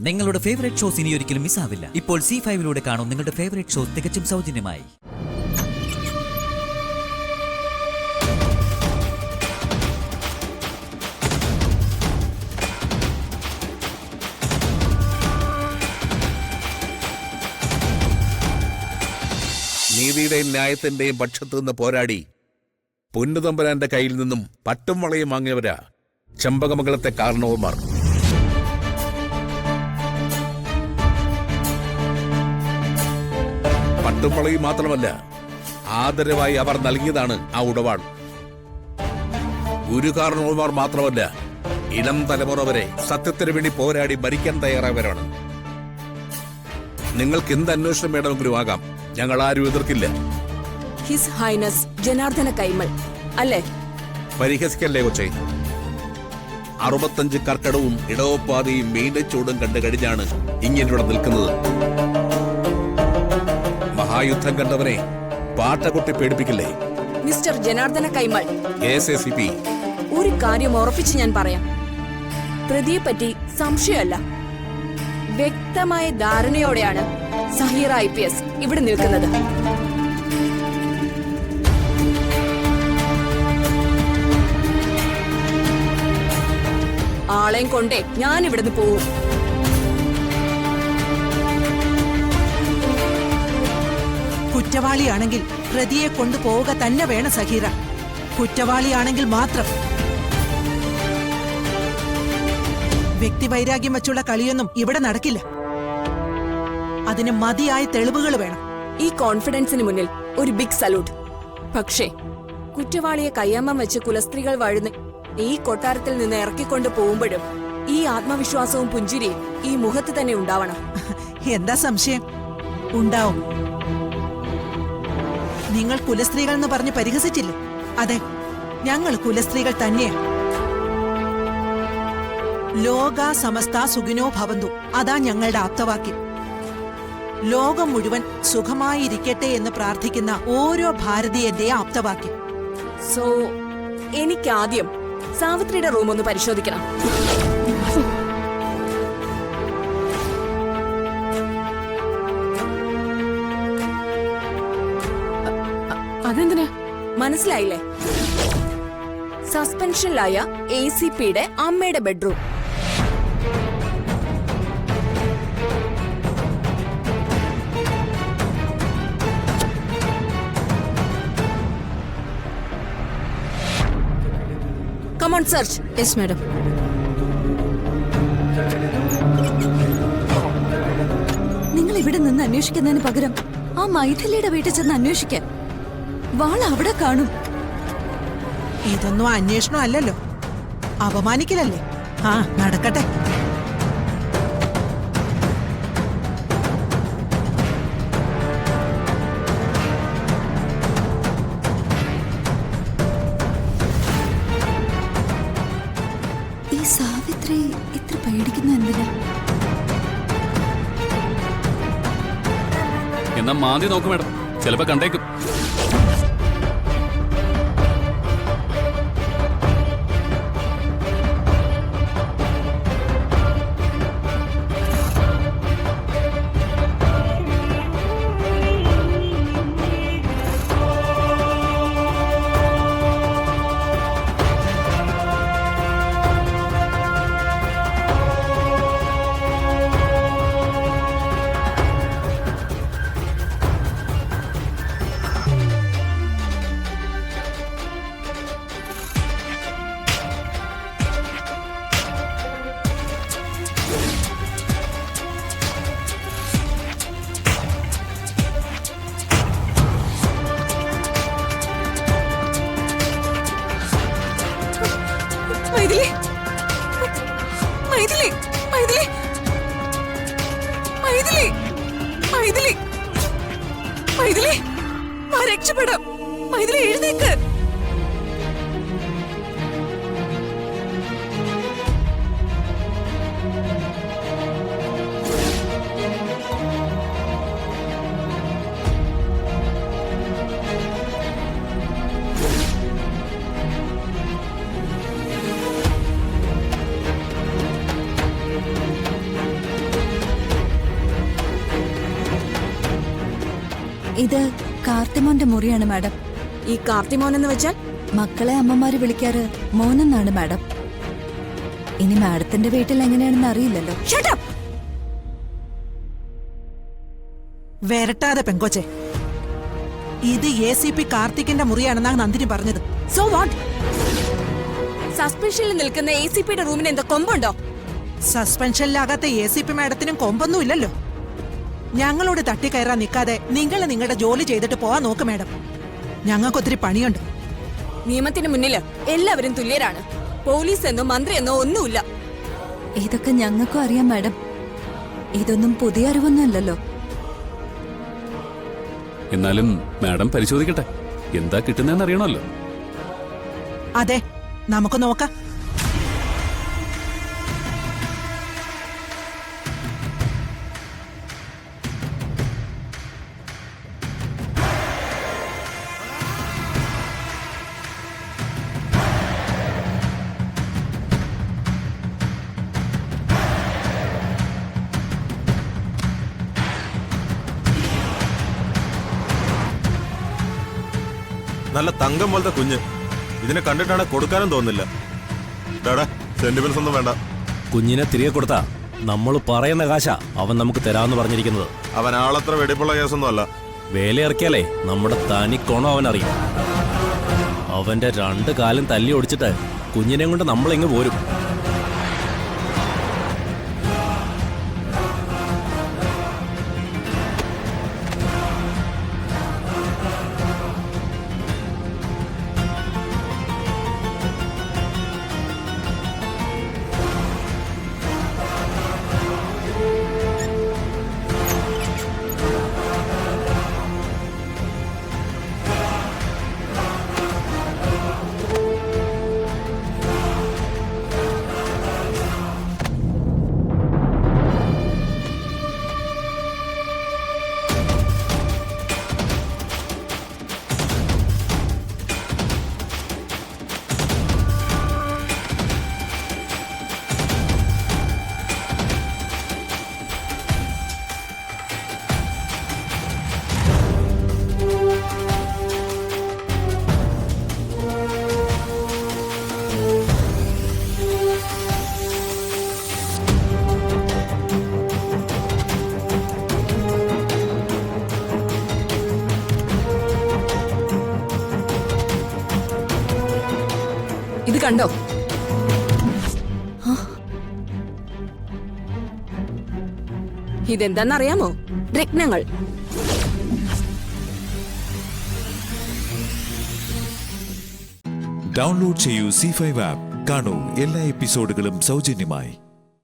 നിങ്ങളുടെ favourite shows ഇനി ഒരിക്കലും മിസ്സാവില്ല. ഇപ്പോൾ C5 കാണും നിങ്ങളുടെ ഫേവറേറ്റ് ഷോസ് തികച്ചും സൗജന്യമായി. നീതിയുടെയും ന്യായത്തിന്റെയും പക്ഷത്തു നിന്ന് പോരാടി പൊന്നുതമ്പുരാന്റെ കയ്യിൽ നിന്നും പട്ടും വളയും വാങ്ങിയവരാ ചെമ്പകമംഗലത്തെ കാരണവന്മാർ. പട്ടും വളയും മാത്രമല്ല, ആദരവായി അവർ നൽകിയതാണ് ആ ഉടവാൾ. ഒരു കാരണവന്മാർ മാത്രമല്ല, ഇളം തലമുറ വരെ സത്യത്തിന് വേണ്ടി പോരാടി ഭരിക്കാൻ തയ്യാറായവരാണ്. നിങ്ങൾക്ക് എന്ത് അന്വേഷണം വേണമെങ്കിലും ആകാം, ഞങ്ങൾ ആരും എതിർക്കില്ല. ഹിസ് ഹൈനസ് ജനാർദ്ദന കൈമൾ അല്ലേ? പരിഹസിക്കല്ലേ കൊച്ചേ. 65 കർക്കടവും ഇടവപ്പാതയും മീനച്ചൂടും കണ്ടു കഴിഞ്ഞാണ് ഇങ്ങനെ നിൽക്കുന്നത്. മഹായുദ്ധം കണ്ടവനെ പാട്ടകൊട്ടി പേടിപ്പിക്കില്ലേ? മിസ്റ്റർ ജനാർദ്ദന കൈമൾ, ACP, ഒരു കാര്യം ഉറപ്പിച്ച് ഞാൻ പറയാം. പ്രതിയെ പറ്റി സംശയമല്ല, വ്യക്തമായ ധാരണയോടെയാണ് സഹീറ IPS ഇവിടെ നിൽക്കുന്നത്. ആളെയും കൊണ്ടേ ഞാൻ ഇവിടുന്ന് പോവും. കുറ്റവാളിയാണെങ്കിൽ പ്രതിയെ കൊണ്ടുപോവുക തന്നെ വേണം സഹീറ. കുറ്റവാളിയാണെങ്കിൽ മാത്രം. വ്യക്തിവൈരാഗ്യം വച്ചുള്ള കളിയൊന്നും ഇവിടെ നടക്കില്ല. അതിന് മതിയായ തെളിവുകൾ വേണം. ഈ കോൺഫിഡൻസിന് മുന്നിൽ ഒരു ബിഗ് സല്യൂട്ട്. പക്ഷേ കുറ്റവാളിയെ കയ്യാമ്മം വെച്ച് കുലസ്ത്രീകൾ വഴുന്ന് ഈ കൊട്ടാരത്തിൽ നിന്ന് ഇറക്കിക്കൊണ്ട് പോകുമ്പോഴും ഈ ആത്മവിശ്വാസവും പുഞ്ചിരിയും ഈ മുഖത്ത് തന്നെ ഉണ്ടാവണം. എന്താ സംശയം? ഉണ്ടാവും. നിങ്ങൾ കുലസ്ത്രീകൾ എന്ന് പറഞ്ഞ് പരിഹസിച്ചില്ലേ? അതെ, ഞങ്ങൾ കുലസ്ത്രീകൾ തന്നെയാണ്. ലോക സമസ്ത സുഖിനോ ഭവന്തു, അതാ ഞങ്ങളുടെ ആപ്തവാക്യം. ലോകം മുഴുവൻ സുഖമായിരിക്കട്ടെ എന്ന് പ്രാർത്ഥിക്കുന്ന ഓരോ ഭാരതീയന്റെയും ആപ്തവാക്യം. സോ എനിക്കാദ്യം സാവിത്രിയുടെ റൂം ഒന്ന് പരിശോധിക്കണം. അതെന്തിനാ? മനസ്സിലായില്ലേ? സസ്പെൻഷനിലായ ACPയുടെ അമ്മയുടെ bedroom. Come on, search. Yes, madam. നിങ്ങൾ ഇവിടെ നിന്ന് അന്വേഷിക്കുന്നതിന് പകരം ആ മൈഥിലിയുടെ വീട്ടിൽ ചെന്ന് അന്വേഷിക്കാൻ. വാൾ അവിടെ കാണും. ഇതൊന്നും അന്വേഷണം അല്ലല്ലോ, അപമാനിക്കലല്ലേ. ആ, നടക്കട്ടെ. ഈ സാവിത്രി ഇത്ര പേടിക്കുന്ന എന്തിനാ? എന്നാ മാന്തി നോക്കും മേഡം, ചിലപ്പോ കണ്ടേക്കും. രക്ഷപ്പെടാം. മൈഥിലി, എഴുന്നേക്ക്. ഇത് കാർത്തിമോന്റെ മുറിയാണ് മാഡം. ഈ കാർത്തിമോൻ എന്ന് വെച്ചാൽ മക്കളെ അമ്മമാര് വിളിക്കാറ് മോനെന്നാണ് മാഡം. ഇനി മാഡത്തിന്റെ വീട്ടിൽ എങ്ങനെയാണെന്ന് അറിയില്ലല്ലോ. Shut up! വരട്ടാതെ പെങ്കൊച്ചെ. ഇത് ACP കാർത്തിക്കിന്റെ മുറിയാണെന്നാണ് നന്ദിനി പറഞ്ഞത്. So what? സസ്പെൻഷനിൽ നിൽക്കുന്ന ACPയുടെ റൂമിന് എന്താ കൊമ്പുണ്ടോ? സസ്പെൻഷനിലാകാത്ത ACP മാഡത്തിനും കൊമ്പൊന്നുമില്ലല്ലോ. ഞങ്ങളോട് തട്ടിക്കയറാൻ നിൽക്കാതെ നിങ്ങൾ നിങ്ങളുടെ ജോലി ചെയ്തിട്ട് പോവാൻ നോക്ക് മാഡം. ഞങ്ങൾക്കൊത്തിരി പണിയുണ്ട്. നിയമത്തിന് മുന്നിൽ എല്ലാവരും തുല്യരാണ്. പോലീസ് എന്നോ മന്ത്രി എന്നോ ഒന്നുമില്ല. ഇതൊക്കെ ഞങ്ങൾക്കും അറിയാം മാഡം. ഇതൊന്നും പുതിയ അറിവൊന്നുമല്ലല്ലോ. എന്നാലും മാഡം പരിശോധിക്കട്ടെ, എന്താ കിട്ടുന്നതെന്ന് അറിയണമല്ലോ. അതെ, നമുക്ക് നോക്കാം. നല്ല തങ്കം പോലത്തെ കുഞ്ഞ്. ഇതിനെ കണ്ടിട്ടാണ് കൊടുക്കാനും തോന്നില്ല. ഡാടാ, സെന്റിമെന്റ്സ് ഒന്നും വേണ്ട. കുഞ്ഞിനെ തിരികെ കൊടുത്താ നമ്മൾ പറയുന്ന കാശാ അവൻ നമുക്ക് തരാമെന്ന് പറഞ്ഞിരിക്കുന്നത്. അവൻ ആളത്ര വെടിപ്പുള്ള കേസൊന്നും അല്ല. വേലയിറക്കിയാലേ നമ്മുടെ തനി കോണം അവൻ അറിയും. അവന്റെ 2 കാലും തല്ലി ഒടിച്ചിട്ട് കുഞ്ഞിനെ കൊണ്ട് നമ്മളിങ്ങ് പോരും. ഇത് കണ്ടോ? ഇതെന്താന്നറിയാമോ? രത്നങ്ങൾ. ഡൗൺലോഡ് ചെയ്യൂ C5 ആപ്പ്. കാണൂ എല്ലാ എപ്പിസോഡുകളും സൗജന്യമായി.